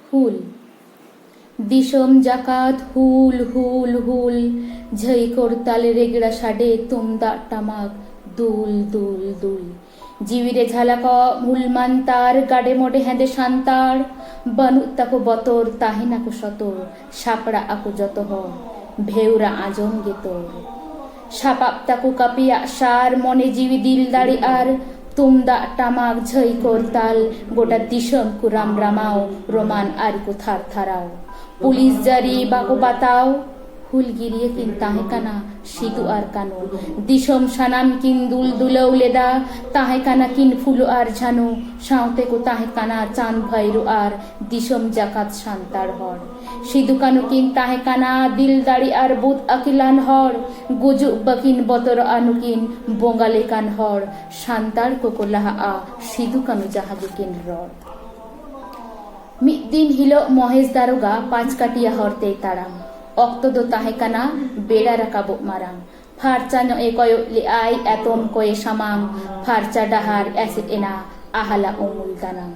হুল দিসম জাকাত হুল হুল হুল ঝই করতাল রেগড়া সাডে তুমদা টামাক দুল দুল দুল জিবিরে ঝালাক মুলমান তার গাডে মোডে হেঁদে শান্তার বানু তাকো বতর তাহিনাকো সতর সাপড়া আকো যত হ ভেউরা আজম গে তোর সাপাপ তাকো কাপিয়া সার মনে জিবি দিল দাড়ি আর তুমদা টামাক ঝই করতাল গোটা দিসম কুরাম রামাও রোমান আর কো থার থারাও পুলিশ জারি বাকো বাতাও হুল গিরিয়ে কিন তাহে কানা সিদু আর কানো দিসম সানাম কিন দুল দুলৌ লেদা তাহে কানা কিন ফুলো আর ঝানো সাঁওতে কো তাহে কানা চাঁদ ভৈরু আর দিসম জাকাত শান্তার হর সিদু কানো কিন তাহে কানা দিল দাড়ি আর বুত আকিলান হর গুজু বকিন বতর আনুকিন বঙ্গালে কান হর শান্তার কোকো লাহা আ সিদু কানো জাহাজে কিন রড মিদ দিন হিলো মহেশ দারোগা পাঁচ কাটিয়া হরতে তারাম অক্ত দো তাহে কানা বেড়া রাকাবো মারাং ফারচা নো এ কয় লি আই এতম কয়ে সামাং ফারচা ডাহার এসে এনা আহালা উমুল দানাং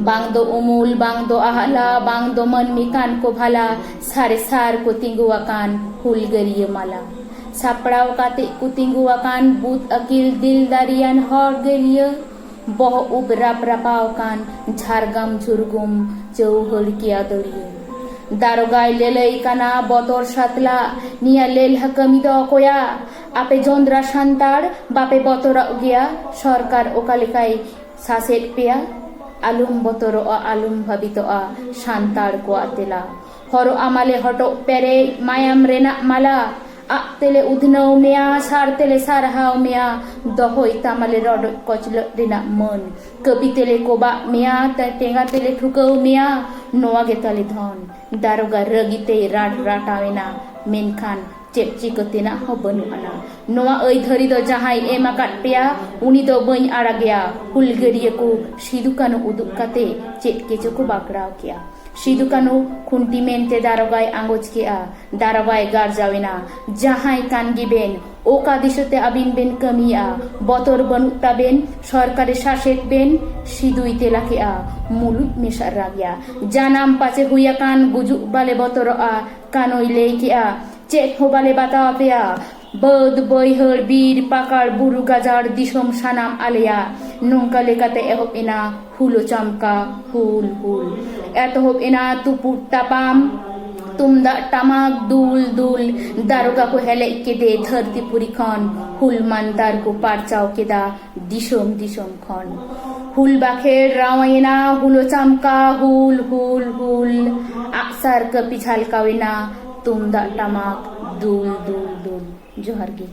বাংদো উমুল বাংদো আহালা বাংদো মনমি কান কো ভালা সারে সার কো তিঙ্গুয়া কান হুল গরিয়ে মালা সাপড়াও কাতে কুতিঙ্গুয়া কান বুত अकिल दिल दारियान हर गलिए बह उब राप रापाव कान झारगाम झुरगुम चौहड़ किया दड़िए दारोगाय लेलई काना बतर सातला निया लेल हकमी द कोया आपे जंद्रा शांतार बापे बतरा गया सरकार ओकालिकाय सासेट पेया आलुम बतर आलुम भाबित शांतार को आतेला हरो आमाले हटो पेरे मायाम रेना माला आ तेले उधनौ मेया सार तेले सारहाव मेया दहई तामाले रड कचल रेना मन कबि तेले कोबा मेया टेंगा तेले ठुकौ मेया नोआ गेताले धन दारोगा रगिते राट राटावेना मेनखान चेप चिकतेना हो बनुआना नोआ ओई धरी दो जहाई एमा काट पेया उनी दो बई आड़ा गया हुलगरिये को सिदु कानो उदुक काते चेट केचो को बाकड़ाव किया सिदु कानो खुंटी मेनते दारोगाय आंगोज किया दारोगाय गार जावेना जहाई कान गिबेन ओका दिशते आबिन बेन कमिया बतर बनु ताबेन सरकारे शासेक बेन सिदुई तेला किया मुलुत मेशा रागिया जानाम पाचे हुया कान गुजु बाले बतर कानोई ले किया चेक हो बाले बाता पेया बद बैहर बीर पाकार बुरु गाजार दिसम सानाम आलिया नौका लेकाते एहब इना हुलो चमका हुल हुल एतहब इना तुपुर तापाम तुमदा टामाक दुल दुल दारोगा को हेले के दे धरती पुरी खन हुल मानदार को पारचाओ के दा दिसम दिसम खन हुल बाखेर रावयना हुलो चमका हुल हुल हुल आसार कपि झलकावेना तुमदा टामाक दुल दुल दुल जोहार गे।